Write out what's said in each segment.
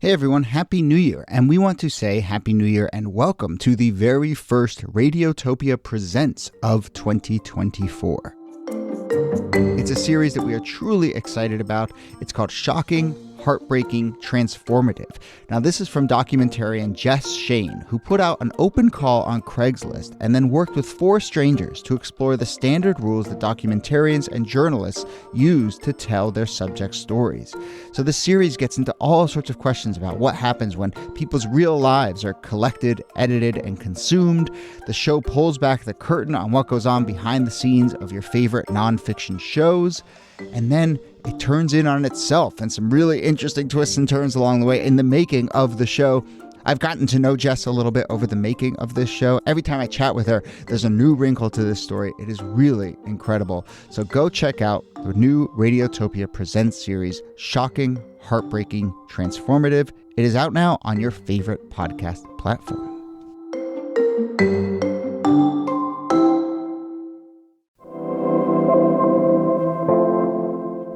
Hey everyone, Happy New Year, and we want to say Happy New Year and welcome to the very first Radiotopia Presents of 2024. It's a series that we are truly excited about. It's called Shocking, Heartbreaking, Transformative. Now, this is from documentarian Jess Shane, who put out an open call on Craigslist and then worked with 4 strangers to explore the standard rules that documentarians and journalists use to tell their subject stories. So the series gets into all sorts of questions about what happens when people's real lives are collected, edited, and consumed. The show pulls back the curtain on what goes on behind the scenes of your favorite nonfiction shows. And then it turns in on itself and some really interesting twists and turns along the way in the making of the show. I've gotten to know Jess a little bit over the making of this show. Every time I chat with her, there's a new wrinkle to this story. It is really incredible. So go check out the new Radiotopia Presents series, Shocking, Heartbreaking, Transformative. It is out now on your favorite podcast platform.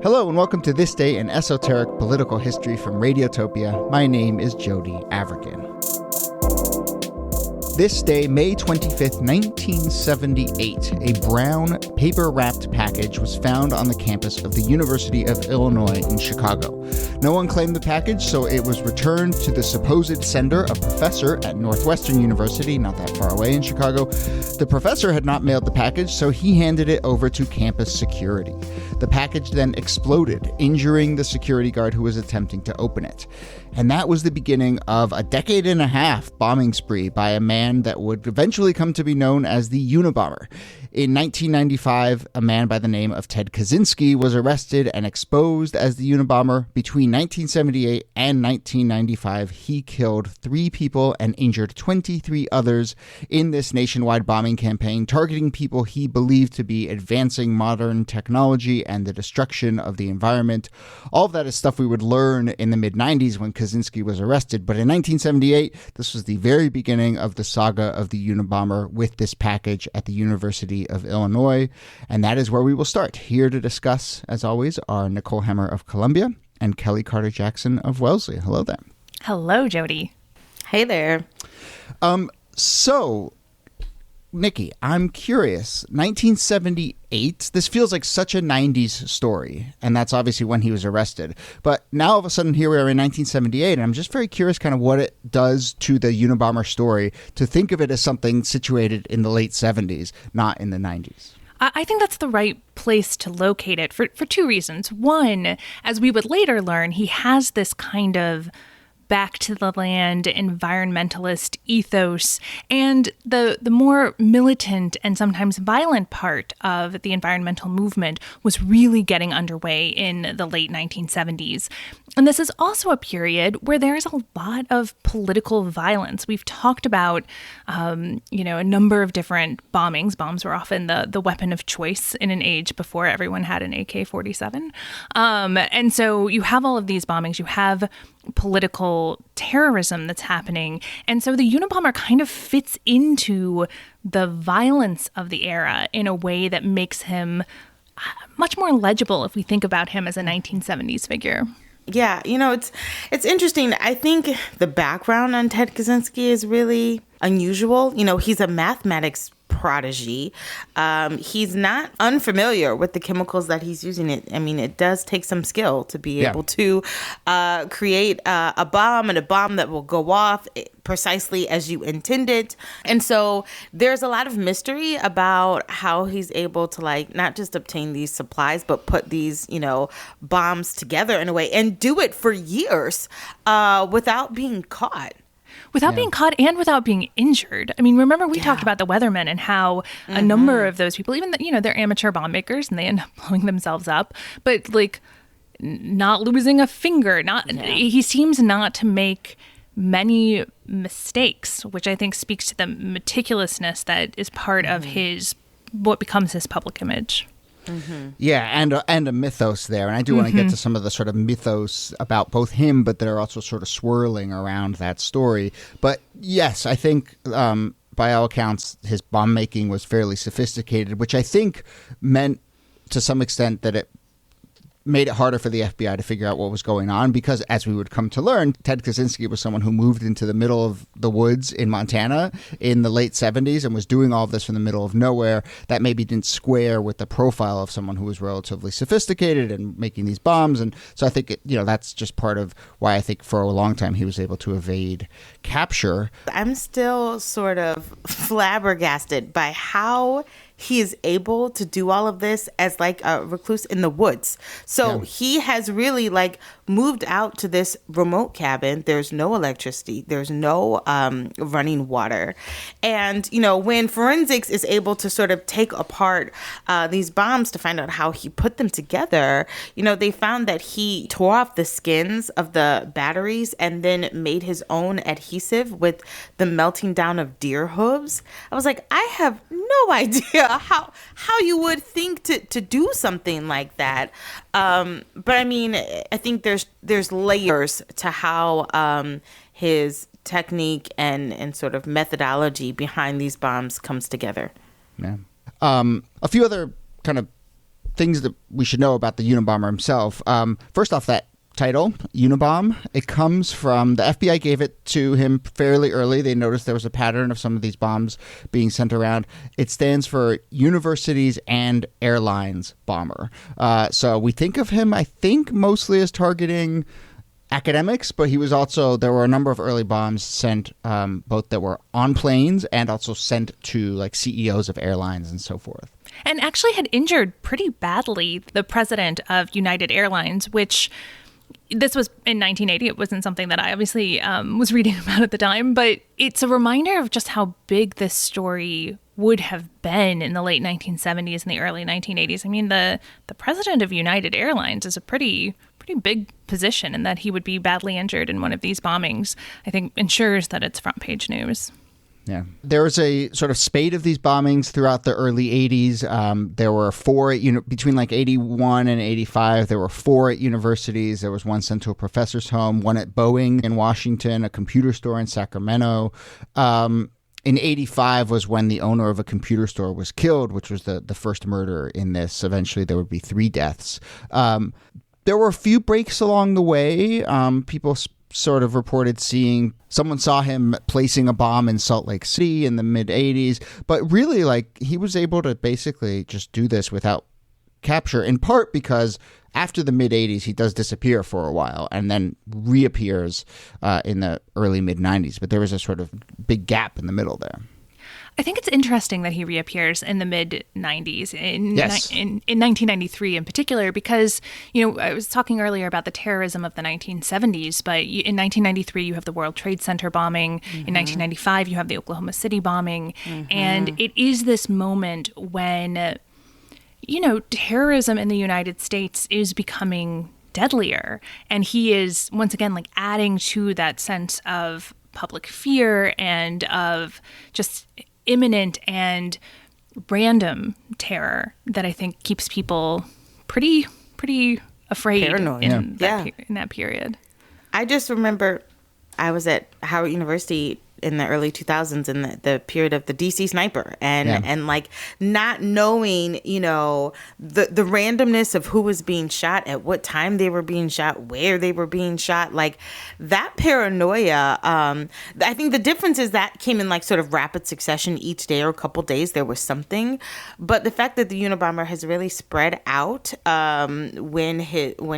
Hello and welcome to This Day in Esoteric Political History from Radiotopia. My name is Jody Avergan. This day, May 25th, 1978, a brown paper-wrapped package was found on the campus of the University of Illinois in Chicago. No one claimed the package, so it was returned to the supposed sender, a professor at Northwestern University, not that far away in Chicago. The professor had not mailed the package, so he handed it over to campus security. The package then exploded, injuring the security guard who was attempting to open it. And that was the beginning of a decade-and-a-half bombing spree by a man that would eventually come to be known as the Unabomber. In 1995, a man by the name of Ted Kaczynski was arrested and exposed as the Unabomber. Between 1978 and 1995, he killed 3 people and injured 23 others in this nationwide bombing campaign, targeting people he believed to be advancing modern technology and the destruction of the environment. All of that is stuff we would learn in the mid-90s when Kaczynski was arrested. But in 1978, this was the very beginning of the saga of the Unabomber with this package at the University of Illinois. And that is where we will start. Here to discuss, as always, are Nicole Hemmer of Columbia and Kellie Carter-Jackson of Wellesley. Hello there. Hello, Jody. Hey there. So, Niki, I'm curious. 1978, this feels like such a 90s story, and that's obviously when he was arrested. But now, all of a sudden, here we are in 1978, and I'm just very curious kind of what it does to the Unabomber story to think of it as something situated in the late 70s, not in the 90s. I think that's the right place to locate it for 2 reasons. One, as we would later learn, he has this kind of back to the land environmentalist ethos, and the more militant and sometimes violent part of the environmental movement was really getting underway in the late 1970s. And this is also a period where there's a lot of political violence. We've talked about, a number of different bombings. Bombs were often the weapon of choice in an age before everyone had an AK-47. And so you have all of these bombings. You have political terrorism that's happening. And so the Unabomber kind of fits into the violence of the era in a way that makes him much more legible if we think about him as a 1970s figure. Yeah, it's interesting. I think the background on Ted Kaczynski is really unusual. He's a mathematics prodigy. He's not unfamiliar with the chemicals that he's using. It does take some skill to be able to create a bomb, and a bomb that will go off precisely as you intended. And so there's a lot of mystery about how he's able to not just obtain these supplies, but put these, bombs together in a way and do it for years without being caught. Without being caught and without being injured. Remember we talked about the weathermen and how a number of those people, even they're amateur bomb makers and they end up blowing themselves up, but not losing a finger. He seems not to make many mistakes, which I think speaks to the meticulousness that is part of what becomes his public image. Mm-hmm. Yeah, and a mythos there. And I do want to get to some of the sort of mythos about both him, but that are also sort of swirling around that story. But yes, I think by all accounts, his bomb making was fairly sophisticated, which I think meant to some extent that it made it harder for the FBI to figure out what was going on because, as we would come to learn, Ted Kaczynski was someone who moved into the middle of the woods in Montana in the late 70s and was doing all of this from the middle of nowhere. That maybe didn't square with the profile of someone who was relatively sophisticated and making these bombs. And so I think, that's just part of why I think for a long time he was able to evade capture. I'm still sort of flabbergasted by how he is able to do all of this as like a recluse in the woods. So he has really like moved out to this remote cabin. There's no electricity. There's no running water. And, when forensics is able to sort of take apart these bombs to find out how he put them together, they found that he tore off the skins of the batteries and then made his own adhesive with the melting down of deer hooves. I was like, I have no idea how you would think to do something like that. But I mean, I think there's layers to how his technique and sort of methodology behind these bombs comes together. Yeah. A few other kind of things that we should know about the Unabomber himself. First off, that title, Unabomb, it comes from, the FBI gave it to him fairly early. They noticed there was a pattern of some of these bombs being sent around. It stands for Universities and Airlines Bomber. So we think of him, I think, mostly as targeting academics, but he was also, there were a number of early bombs sent, both that were on planes and also sent to like CEOs of airlines and so forth. And actually had injured pretty badly the president of United Airlines, which this was in 1980. It wasn't something that I obviously was reading about at the time, but it's a reminder of just how big this story would have been in the late 1970s and the early 1980s. I mean, the president of United Airlines is a pretty big position, and that he would be badly injured in one of these bombings, I think, ensures that it's front page news. Yeah. There was a sort of spate of these bombings throughout the early 80s. There were four, between like 81 and 85, there were four at universities. There was one sent to a professor's home, one at Boeing in Washington, a computer store in Sacramento. In 85 was when the owner of a computer store was killed, which was the first murder in this. Eventually, there would be 3 deaths. There were a few breaks along the way. People sort of reported seeing someone saw him placing a bomb in Salt Lake City in the mid 80s, but really like he was able to basically just do this without capture, in part because after the mid 80s, he does disappear for a while and then reappears in the early mid 90s. But there was a sort of big gap in the middle there. I think it's interesting that he reappears in the mid-90s, in 1993 in particular, because, I was talking earlier about the terrorism of the 1970s, but in 1993 you have the World Trade Center bombing, in 1995 you have the Oklahoma City bombing, and it is this moment when, terrorism in the United States is becoming deadlier, and he is, once again, like adding to that sense of public fear and of just imminent and random terror that I think keeps people pretty afraid. Paranoid. in that period. I just remember I was at Howard University in the early 2000s in the period of the DC sniper and like not knowing, the randomness of who was being shot, at what time they were being shot, where they were being shot, like that paranoia. I think the difference is that came in like sort of rapid succession each day or a couple days. There was something, but the fact that the Unabomber has really spread out when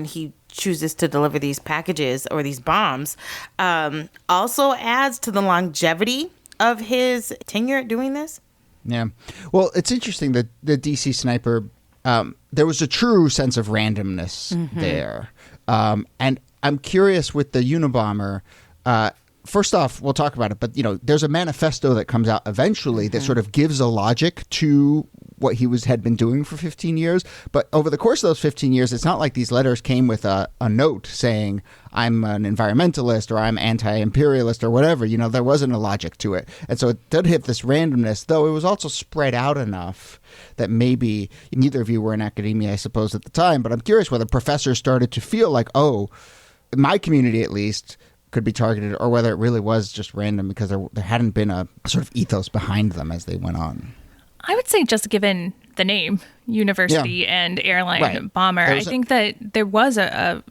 he chooses to deliver these packages or these bombs also adds to the longevity of his tenure doing this. Yeah. Well, it's interesting that the DC sniper, there was a true sense of randomness there. And I'm curious with the Unabomber, first off, we'll talk about it, but there's a manifesto that comes out eventually that sort of gives a logic to what he had been doing for 15 years. But over the course of those 15 years, it's not like these letters came with a note saying, I'm an environmentalist or I'm anti-imperialist or whatever. There wasn't a logic to it. And so it did have this randomness, though it was also spread out enough that maybe neither of you were in academia, I suppose, at the time. But I'm curious whether professors started to feel like, oh, my community at least could be targeted, or whether it really was just random because there hadn't been a sort of ethos behind them as they went on. I would say just given the name university and airline bomber. I think that there was I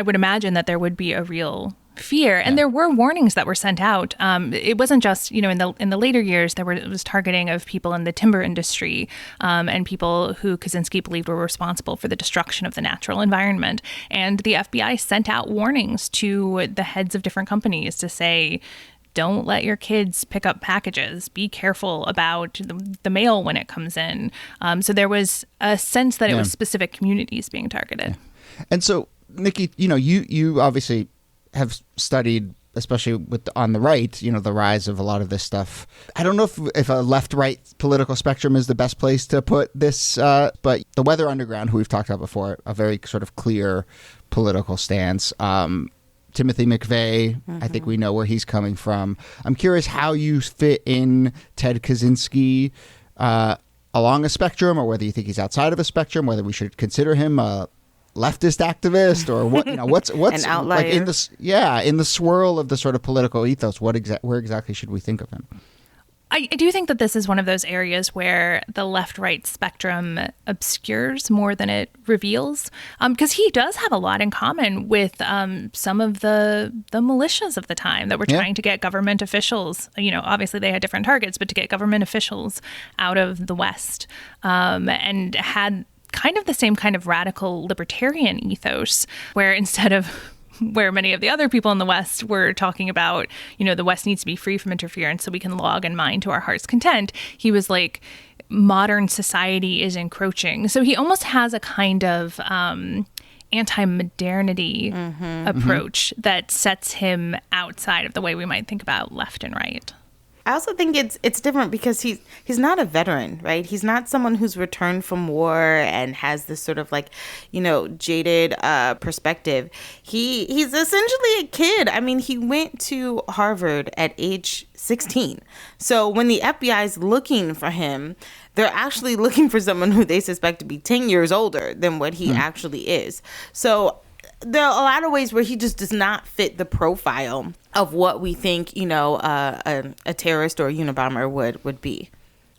would imagine that there would be a real fear, and there were warnings that were sent out. It wasn't just in the later years it was targeting of people in the timber industry and people who Kaczynski believed were responsible for the destruction of the natural environment. And the FBI sent out warnings to the heads of different companies to say, don't let your kids pick up packages. Be careful about the mail when it comes in. So there was a sense that it was specific communities being targeted. Yeah. And so, Niki, you obviously have studied, especially on the right, the rise of a lot of this stuff. I don't know if a left-right political spectrum is the best place to put this, but the Weather Underground, who we've talked about before, a very sort of clear political stance. Timothy McVeigh, I think we know where he's coming from. I'm curious how you fit in Ted Kaczynski along a spectrum, or whether you think he's outside of a spectrum, whether we should consider him a leftist activist, or what? What's an outlier? Like in the swirl of the sort of political ethos. Where exactly should we think of him? I do think that this is one of those areas where the left-right spectrum obscures more than it reveals, because he does have a lot in common with some of the militias of the time that were trying to get government officials. Obviously they had different targets, but to get government officials out of the West, and had kind of the same kind of radical libertarian ethos, where instead of where many of the other people in the West were talking about, the West needs to be free from interference so we can log and mine to our heart's content, he was like, modern society is encroaching. So he almost has a kind of anti-modernity approach that sets him outside of the way we might think about left and right. I also think it's different because he's not a veteran, right? He's not someone who's returned from war and has this sort of jaded perspective. He's essentially a kid. I mean, he went to Harvard at age 16. So when the FBI is looking for him, they're actually looking for someone who they suspect to be 10 years older than what he actually is. So there are a lot of ways where he just does not fit the profile of what we think, a terrorist or a Unabomber would be.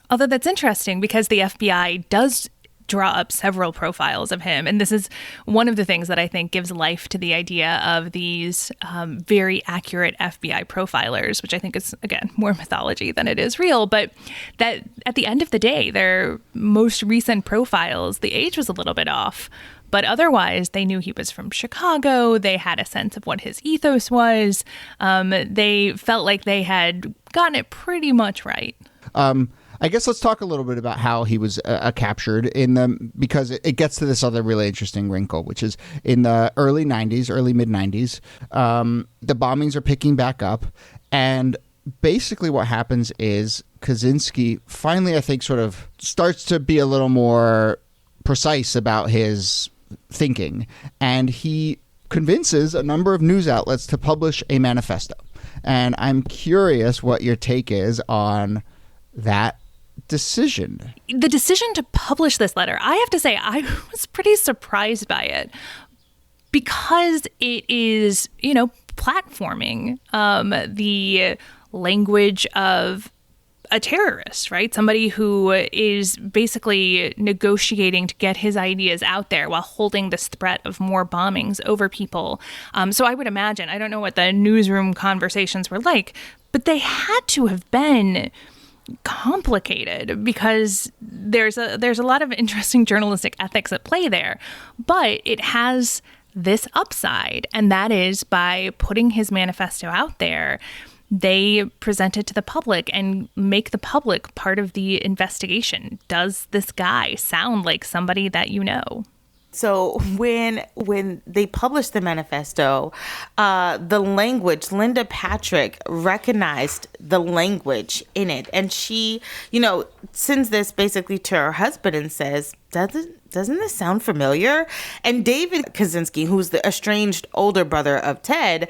Although that's interesting because the FBI does draw up several profiles of him. And this is one of the things that I think gives life to the idea of these very accurate FBI profilers, which I think is, again, more mythology than it is real. But that at the end of the day, their most recent profiles, the age was a little bit off. But otherwise, they knew he was from Chicago. They had a sense of what his ethos was. They felt like they had gotten it pretty much right. I guess let's talk a little bit about how he was captured because it gets to this other really interesting wrinkle, which is in the early mid 90s, the bombings are picking back up. And basically what happens is Kaczynski finally, I think, sort of starts to be a little more precise about his thinking, and he convinces a number of news outlets to publish a manifesto. And I'm curious what your take is on that decision. The decision to publish this letter, I have to say, I was pretty surprised by it because it is, platforming the language of a terrorist, right? Somebody who is basically negotiating to get his ideas out there while holding this threat of more bombings over people. So I would imagine, I don't know what the newsroom conversations were like, but they had to have been complicated because there's a lot of interesting journalistic ethics at play there. But it has this upside, and that is by putting his manifesto out there, they present it to the public and make the public part of the investigation. Does this guy sound like somebody that you know? So when they published the manifesto, the language, Linda Patrick recognized the language in it. And she, sends this basically to her husband and says, doesn't this sound familiar? And David Kaczynski, who's the estranged older brother of Ted,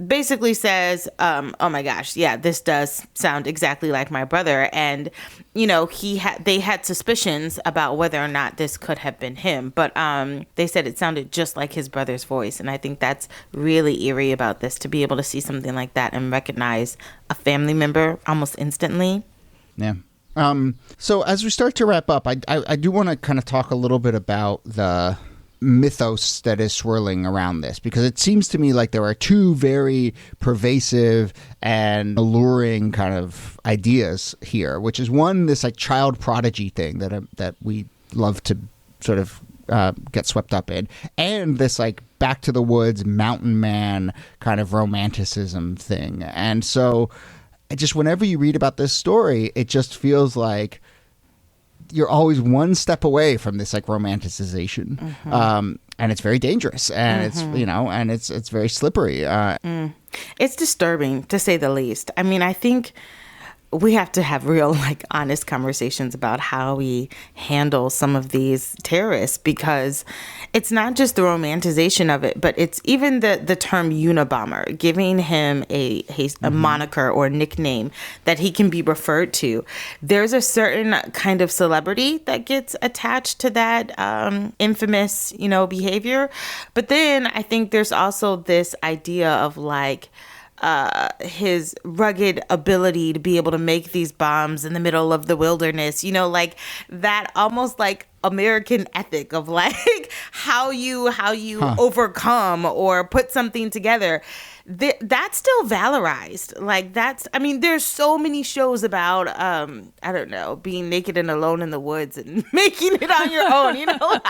basically says, oh my gosh, yeah, this does sound exactly like my brother. And, they had suspicions about whether or not this could have been him. But they said it sounded just like his brother's voice. And I think that's really eerie about this, to be able to see something like that and recognize a family member almost instantly. Yeah. So as we start to wrap up, I do want to kind of talk a little bit about the mythos that is swirling around this, because it seems to me like there are two very pervasive and alluring kind of ideas here, which is one, this like child prodigy thing that we love to sort of get swept up in, and this like back to the woods mountain man kind of romanticism thing. And so just whenever you read about this story, it just feels like you're always one step away from this like romanticization. And it's very dangerous, and it's, you know, and it's very slippery. It's disturbing, to say the least. I mean, I think we have to have real, like, honest conversations about how we handle some of these terrorists, because it's not just the romanticization of it, but it's even the term Unabomber, giving him a moniker or a nickname that he can be referred to. There's a certain kind of celebrity that gets attached to that infamous, you know, behavior. But then I think there's also this idea of like, his rugged ability to be able to make these bombs in the middle of the wilderness, you know, like that almost like American ethic of like how you overcome or put something together. That's still valorized. Like that's, I mean, there's so many shows about, I don't know, being naked and alone in the woods and making it on your own, you know,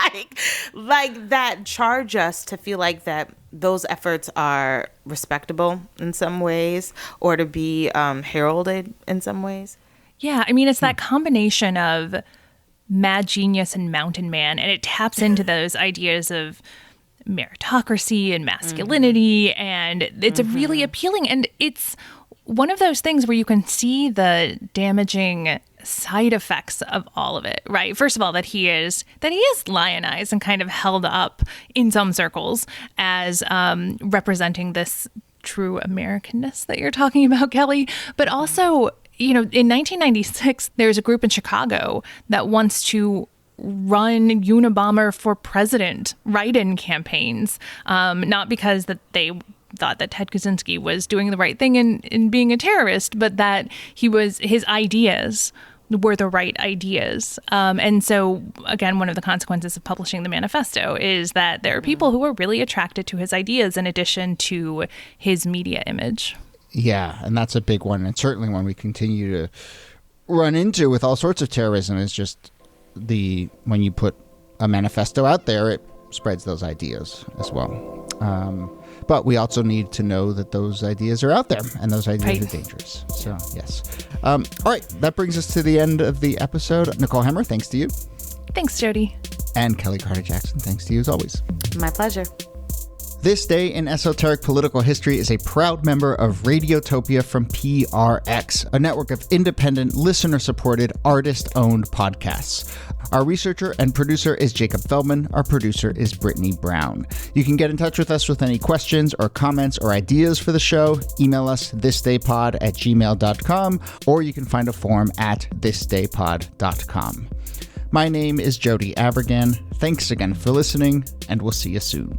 like that charge us to feel like that those efforts are respectable in some ways, or to be heralded in some ways. Yeah, I mean, it's that combination of mad genius and mountain man, and it taps into those ideas of meritocracy and masculinity, and it's really appealing. And it's one of those things where you can see the damaging side effects of all of it, right? First of all, that he is lionized and kind of held up in some circles as representing this true Americanness that you're talking about, Kellie. But also, you know, in 1996, there's a group in Chicago that wants to run Unabomber for president write-in campaigns, not because that they thought that Ted Kaczynski was doing the right thing in being a terrorist, but that his ideas were the right ideas. And so, again, one of the consequences of publishing the manifesto is that there are people who are really attracted to his ideas in addition to his media image. Yeah, and that's a big one. And certainly one we continue to run into with all sorts of terrorism is just when you put a manifesto out there, it spreads those ideas as well. But we also need to know that those ideas are out there, and those ideas are dangerous. So, yes. All right, that brings us to the end of the episode. Nicole Hemmer, thanks to you. Thanks, Jody. And Kellie Carter-Jackson, thanks to you as always. My pleasure. This Day in Esoteric Political History is a proud member of Radiotopia from PRX, a network of independent, listener-supported, artist-owned podcasts. Our researcher and producer is Jacob Feldman. Our producer is Brittany Brown. You can get in touch with us with any questions or comments or ideas for the show. Email us thisdaypod@gmail.com, or you can find a form at thisdaypod.com. My name is Jody Abergan. Thanks again for listening, and we'll see you soon.